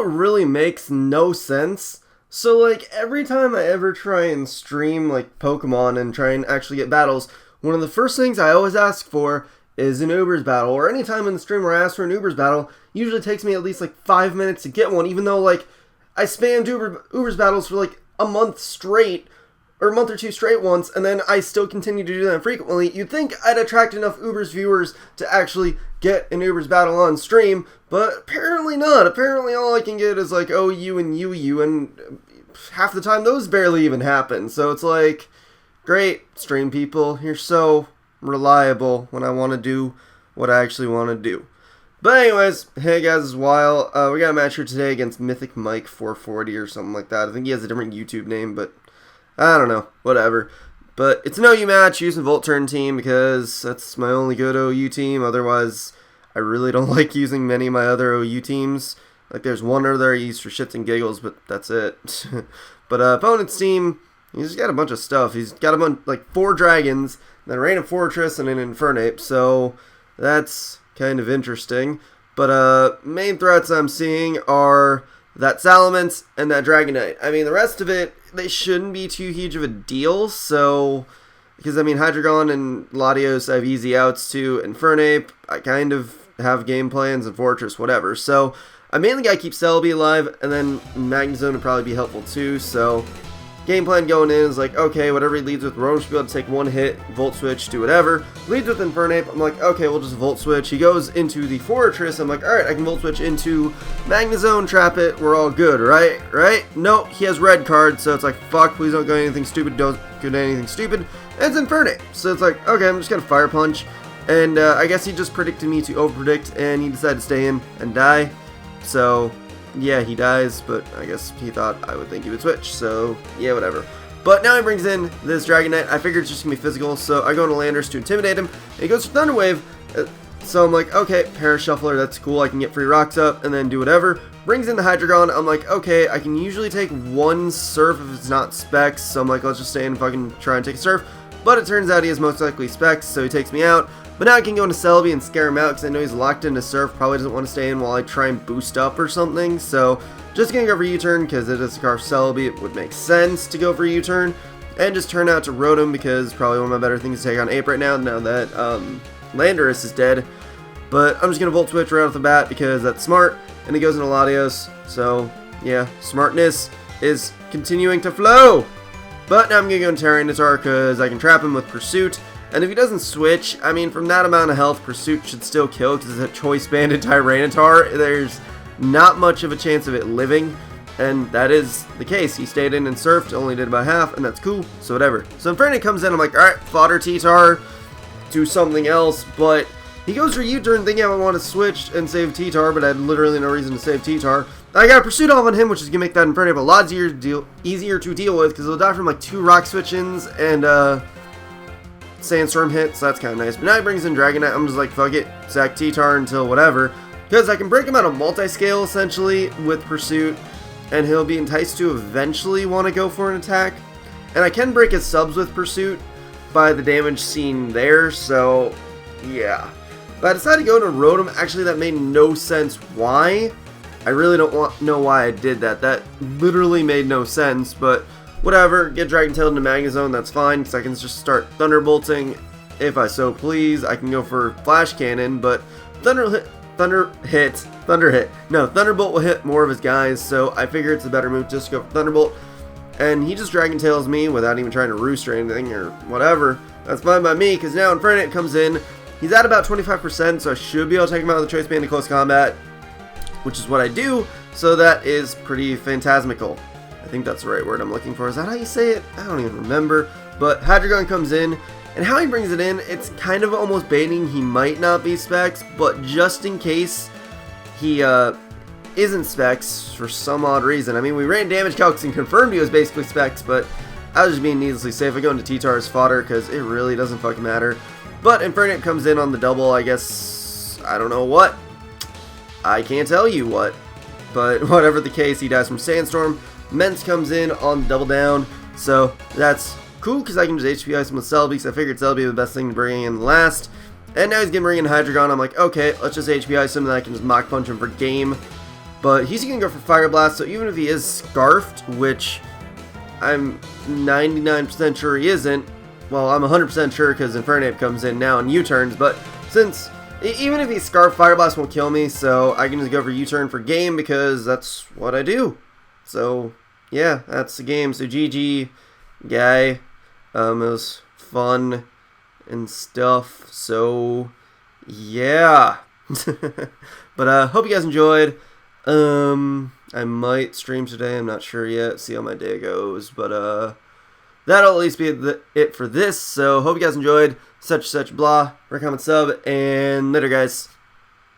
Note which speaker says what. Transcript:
Speaker 1: what really makes no sense? So, like, every time I ever try and stream, like, Pokemon and try and actually get battles, one of the first things I always ask for is an Ubers battle. Or any time in the stream where I ask for an Ubers battle, usually takes me at least, like, 5 minutes to get one, even though, like, I spammed Ubers battles for, like, a month straight, or a month or two straight once, and then I still continue to do that frequently. You'd think I'd attract enough Ubers viewers to actually get an Ubers battle on stream, but apparently not. Apparently all I can get is like OU and UU, and half the time those barely even happen. So it's like, great, stream people, you're so reliable when I want to do what I actually want to do. But anyways, hey guys, it's Weil. We got a match here today against mythicmike440 or something like that. I think he has a different YouTube name, but I don't know, whatever. But it's an OU match using Volt Turn team because that's my only good OU team. Otherwise, I really don't like using many of my other OU teams. Like, there's one other I use for shits and giggles, but that's it. But opponent's team, he's got a bunch of stuff. He's got a bunch, like 4 dragons, then a Random Fortress, and an Infernape. So that's kind of interesting. But main threats I'm seeing are that Salamence and that Dragonite. I mean, the rest of it, they shouldn't be too huge of a deal. So, because I mean, Hydreigon and Latios I have easy outs to. Infernape, I kind of have game plans, and Fortress, whatever. So I mainly got to keep Celebi alive, and then Magnezone would probably be helpful too. So game plan going in is like, okay, whatever he leads with, Rotom should be able to take one hit, Volt Switch, do whatever. Leads with Infernape, I'm like, okay, we'll just Volt Switch. He goes into the Fortress, I'm like, alright, I can Volt Switch into Magnezone, trap it, we're all good, right? Right? No, he has red card, so it's like, fuck, please don't go anything stupid, don't go anything stupid. And it's Infernape, so it's like, okay, I'm just gonna Fire Punch. And I guess he just predicted me to overpredict, and he decided to stay in and die. So yeah, he dies, but I guess he thought I would think he would switch, so yeah, whatever. But now he brings in this Dragonite. I figured it's just going to be physical, so I go into Landers to intimidate him, and he goes for Thunder Wave, so I'm like, okay, Parashuffler, that's cool, I can get free rocks up, and then do whatever. Brings in the Hydreigon, I'm like, okay, I can usually take one Surf if it's not Specs, so I'm like, let's just stay in and fucking try and take a Surf. But it turns out he has most likely Specs, so he takes me out. But now I can go into Celebi and scare him out because I know he's locked into Surf, probably doesn't want to stay in while I try and boost up or something. So just going to go for U-turn because it is a Scarf Celebi, it would make sense to go for U-turn. And just turn out to Rotom because it's probably one of my better things to take on Ape right now that Landorus is dead. But I'm just going to Volt Switch right off the bat because that's smart. And he goes into Latios. So yeah, smartness is continuing to flow. But now I'm going to go into Tyranitar because I can trap him with Pursuit. And if he doesn't switch, I mean, from that amount of health, Pursuit should still kill because it's a Choice Banded Tyranitar. There's not much of a chance of it living, and that is the case. He stayed in and surfed, only did about half, and that's cool, so whatever. So Infernape comes in, I'm like, alright, fodder T-Tar, do something else, but he goes for U-turn thinking I would want to switch and save T-Tar, but I had literally no reason to save T-Tar. I got a Pursuit off on him, which is going to make that Infernape a lot easier to deal with, because it'll die from like 2 Rock Switch-ins, and Sandstorm hit, so that's kind of nice. But now he brings in Dragonite, I'm just like, fuck it, sack T-Tar until whatever. Because I can break him out of multi-scale, essentially, with Pursuit, and he'll be enticed to eventually want to go for an attack. And I can break his subs with Pursuit by the damage seen there, so yeah. But I decided to go into Rotom. Actually, that made no sense why. I really don't know why I did that. That literally made no sense, but whatever, get Dragon Tailed into Magnezone, that's fine, because I can just start Thunderbolting if I so please. I can go for Flash Cannon, but Thunderbolt will hit more of his guys, so I figure it's a better move just to go for Thunderbolt. And he just Dragon Tails me without even trying to roost or anything or whatever. That's fine by me, because now Infernape comes in. He's at about 25%, so I should be able to take him out of the Choice Band in close combat, which is what I do, so that is pretty phantasmical. I think that's the right word I'm looking for. Is that how you say it? I don't even remember. But Hydreigon comes in, and how he brings it in, it's kind of almost baiting he might not be Specs, but just in case he isn't Specs for some odd reason. I mean, we ran damage calcs and confirmed he was basically Specs, but I was just being needlessly safe. I go into T-Tar as fodder because it really doesn't fucking matter. But Infernape comes in on the double, I guess, I don't know what. I can't tell you what. But whatever the case, he dies from Sandstorm. Mence comes in on double down, so that's cool because I can just HP Ice him with Celebi, because I figured Celebi would be the best thing to bring in last. And now he's going to bring in Hydreigon. I'm like, okay, let's just HP Ice him, and I can just Mach Punch him for game. But he's going to go for Fire Blast, so even if he is Scarfed, which I'm 99% sure he isn't, well, I'm 100% sure because Infernape comes in now and U-turns, but since, even if he's Scarfed, Fire Blast won't kill me, so I can just go for U-turn for game because that's what I do. So, yeah, that's the game. So, GG, guy. It was fun and stuff, so, yeah. But, hope you guys enjoyed. I might stream today, I'm not sure yet, see how my day goes, but, that'll at least be it for this, so hope you guys enjoyed, such blah, comment, sub, and later guys.